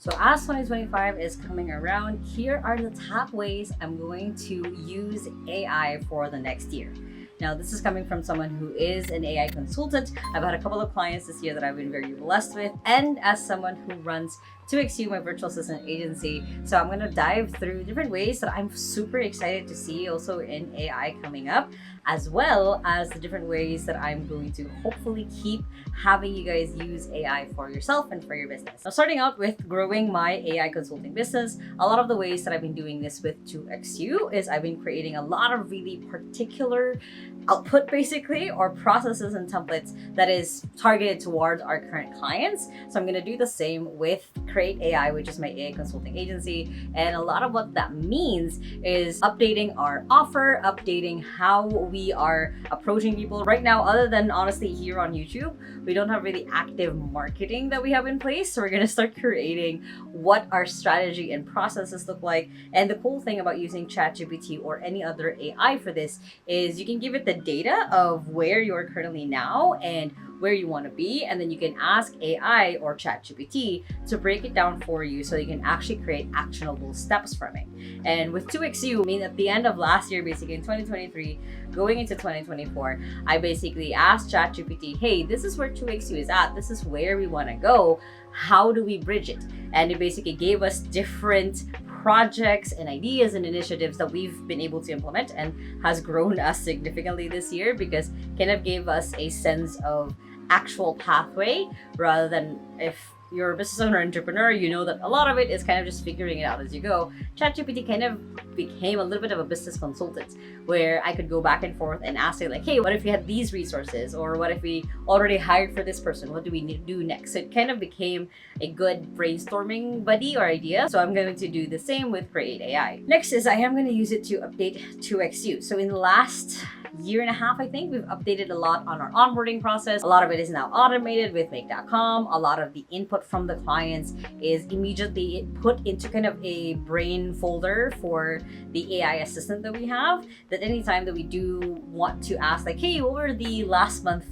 So as 2025 is coming around, here are the top ways I'm going to use AI for the next year. Now, this is coming from someone who is an AI consultant. I've had a couple of clients this year that I've been very blessed with, and as someone who runs 2XU, my virtual assistant agency. So I'm going to dive through different ways that I'm super excited to see also in AI coming up, as well as the different ways that I'm going to hopefully keep having you guys use AI for yourself and for your business. Now, starting out with growing my AI consulting business, a lot of the ways that I've been doing this with 2XU is I've been creating a lot of really particular output basically, or processes and templates that is targeted towards our current clients. So I'm going to do the same with Create AI, which is my AI consulting agency. And a lot of what that means is updating our offer, updating how we are approaching people. Right now, other than honestly here on YouTube, we don't have really active marketing that we have in place. So we're going to start creating what our strategy and processes look like. And the cool thing about using ChatGPT or any other AI for this is you can give it the data of where you're currently now and where you want to be, and then you can ask AI or ChatGPT to break it down for you so you can actually create actionable steps from it. And with 2XU, I mean, at the end of last year, basically in 2023, going into 2024, I basically asked ChatGPT, hey, this is where 2XU is at. This is where we want to go. How do we bridge it? And it basically gave us different projects and ideas and initiatives that we've been able to implement, and has grown us significantly this year because kind of gave us a sense of actual pathway, rather than if you're a business owner, entrepreneur, you know that a lot of it is kind of just figuring it out as you go. ChatGPT kind of became a little bit of a business consultant where I could go back and forth and ask it like, hey, what if we had these resources? Or what if we already hired for this person? What do we need to do next? So it kind of became a good brainstorming buddy or idea. So I'm going to do the same with Create AI. Next is I am going to use it to update 2XU. So in the last year and a half, I think we've updated a lot on our onboarding process. A lot of it is now automated with make.com. A lot of the input from the clients is immediately put into kind of a brain folder for the AI assistant that we have, that anytime that we do want to ask like, hey, what were the last month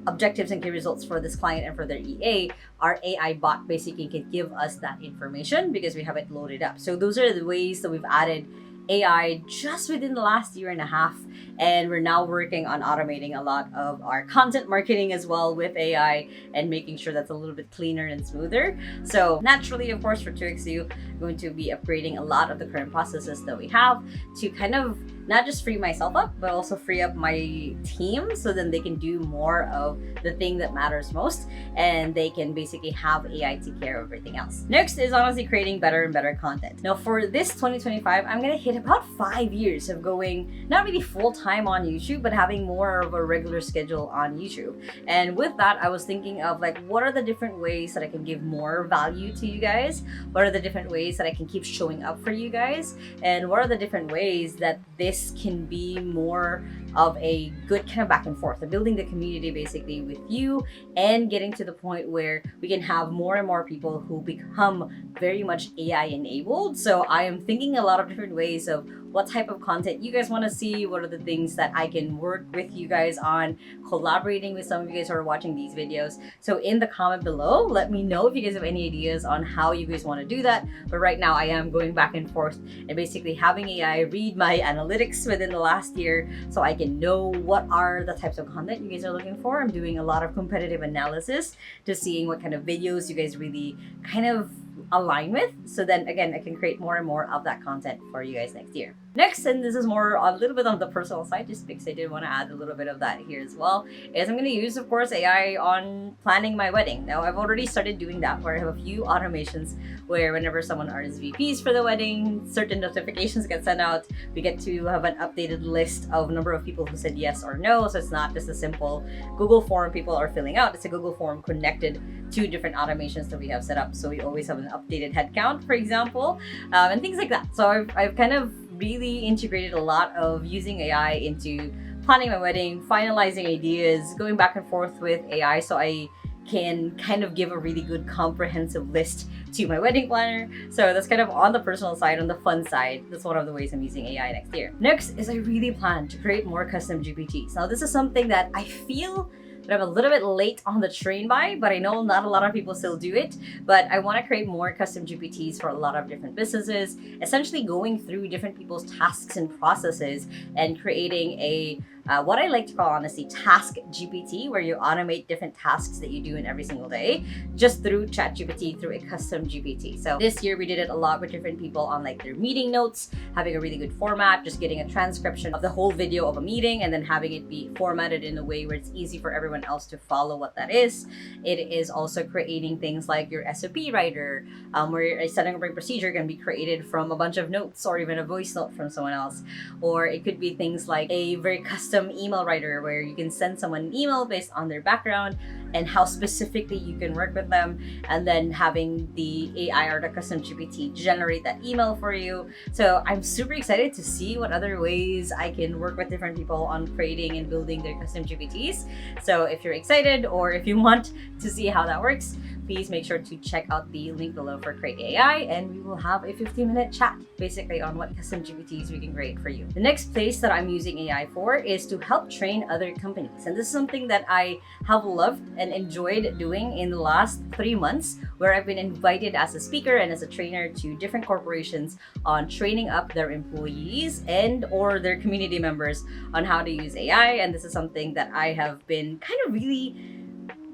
objectives and key results for this client and for their EA, our AI bot basically can give us that information because we have it loaded up. So those are the ways that we've added AI just within the last year and a half, and we're now working on automating a lot of our content marketing as well with AI and making sure that's a little bit cleaner and smoother. So naturally, of course, for 2XU, I'm going to be upgrading a lot of the current processes that we have to kind of not just free myself up, but also free up my team so then they can do more of the thing that matters most, and they can basically have AI take care of everything else. Next is honestly creating better and better content. Now for this 2025, I'm gonna hit about 5 years of going not really full-time on YouTube, but having more of a regular schedule on YouTube. And with that, I was thinking of like, what are the different ways that I can give more value to you guys? What are the different ways that I can keep showing up for you guys? And what are the different ways that this can be more of a good kind of back and forth, of building the community basically with you, and getting to the point where we can have more and more people who become very much AI enabled. So I am thinking a lot of different ways of what type of content you guys want to see, what are the things that I can work with you guys on, collaborating with some of you guys who are watching these videos. So in the comment below, let me know if you guys have any ideas on how you guys want to do that. But right now I am going back and forth and basically having AI read my analytics within the last year so I can know what are the types of content you guys are looking for. I'm doing a lot of competitive analysis to seeing what kind of videos you guys really kind of align with, so then again I can create more and more of that content for you guys next year. Next, and this is more a little bit on the personal side, just because I did want to add a little bit of that here as well, is I'm going to use, of course, AI on planning my wedding. Now I've already started doing that, where I have a few automations where whenever someone RSVPs for the wedding, certain notifications get sent out. We get to have an updated list of number of people who said yes or no, so it's not just a simple Google form people are filling out. It's a Google form connected to different automations that we have set up, so we always have an updated head count, for example, and things like that. So I've kind of really integrated a lot of using AI into planning my wedding, finalizing ideas, going back and forth with AI so I can kind of give a really good comprehensive list to my wedding planner. So that's kind of on the personal side. On the fun side, that's one of the ways I'm using AI next year. Next is I really plan to create more custom GPTs. Now this is something that I feel but I'm a little bit late on the train by, but I know not a lot of people still do it. But I want to create more custom GPTs for a lot of different businesses, essentially going through different people's tasks and processes and creating a what I like to call, honestly, task GPT, where you automate different tasks that you do in every single day just through ChatGPT, through a custom GPT. So this year we did it a lot with different people on like their meeting notes, having a really good format, just getting a transcription of the whole video of a meeting and then having it be formatted in a way where it's easy for everyone else to follow what that is. It is also creating things like your SOP writer, where a setting operating procedure can be created from a bunch of notes or even a voice note from someone else. Or it could be things like a very custom email writer where you can send someone an email based on their background and how specifically you can work with them, and then having the AI or the custom GPT generate that email for you. So I'm super excited to see what other ways I can work with different people on creating and building their custom GPTs. So if you're excited or if you want to see how that works, please make sure to check out the link below for Create AI, and we will have a 15-minute chat basically on what custom GPTs we can create for you. The next place that I'm using AI for is to help train other companies. And this is something that I have loved and enjoyed doing in the last 3 months, where I've been invited as a speaker and as a trainer to different corporations on training up their employees and or their community members on how to use AI. And this is something that I have been kind of really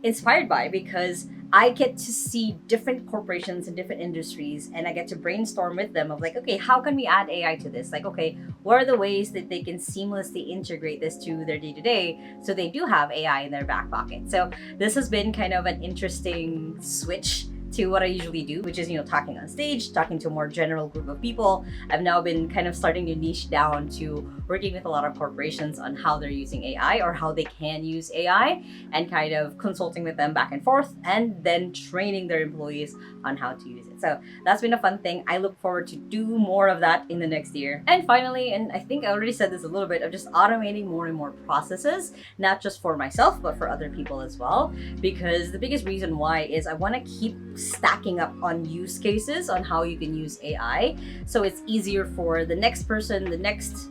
inspired by, because I get to see different corporations and different industries, and I get to brainstorm with them of like, okay, how can we add AI to this? Like, okay, what are the ways that they can seamlessly integrate this to their day-to-day so they do have AI in their back pocket? So this has been kind of an interesting switch to what I usually do, which is, talking on stage, talking to a more general group of people. I've now been kind of starting to niche down to working with a lot of corporations on how they're using AI or how they can use AI, and kind of consulting with them back and forth, and then training their employees on how to use it. So that's been a fun thing. I look forward to do more of that in the next year. And finally, and I think I already said this a little bit, of just automating more and more processes, not just for myself, but for other people as well. Because the biggest reason why is I want to keep stacking up on use cases on how you can use AI. So it's easier for the next person, the next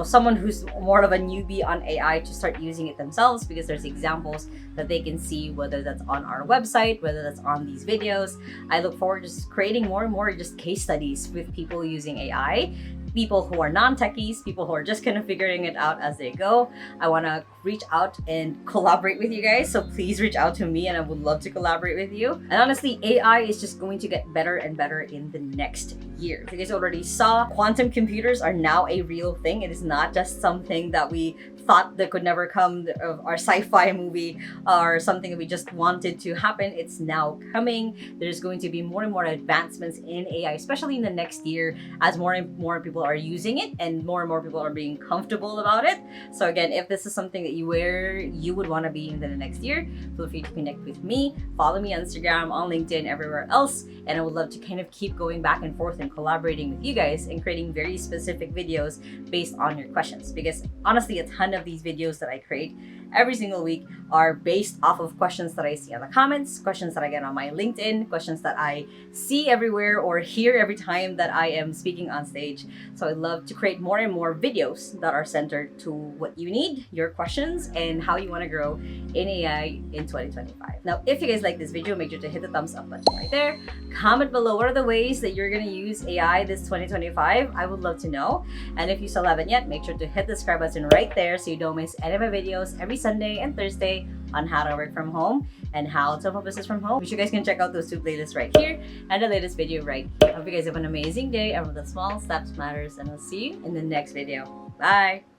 someone who's more of a newbie on AI to start using it themselves, because there's examples that they can see, whether that's on our website, whether that's on these videos. I look forward to just creating more and more just case studies with people using AI, people who are non-techies, people who are just kind of figuring it out as they go. I want to reach out and collaborate with you guys, so please reach out to me and I would love to collaborate with you. And honestly, AI is just going to get better and better in the next year. You guys already saw quantum computers are now a real thing. It is not just something that we thought that could never come, of our sci-fi movie or something that we just wanted to happen. It's now coming. There's going to be more and more advancements in AI, especially in the next year, as more and more people are using it and more people are being comfortable about it. So again, if this is something that you would want to be in the next year, feel free to connect with me. Follow me on Instagram, on LinkedIn, everywhere else. And I would love to kind of keep going back and forth and collaborating with you guys and creating very specific videos based on your questions. Because honestly, a ton of these videos that I create every single week are based off of questions that I see on the comments, questions that I get on my LinkedIn, questions that I see everywhere or hear every time that I am speaking on stage. So I'd love to create more and more videos that are centered to what you need, your questions, and how you want to grow in AI in 2025. Now, if you guys like this video, make sure to hit the thumbs up button right there. Comment below what are the ways that you're going to use AI this 2025. I would love to know. And if you still haven't yet, make sure to hit the subscribe button right there so you don't miss any of my videos every Sunday and Thursday on how to work from home and how to open business from home, which you guys can check out those two playlists right here and the latest video right here. I hope you guys have an amazing day. Everyone, the small steps matters, and I'll see you in the next video. Bye.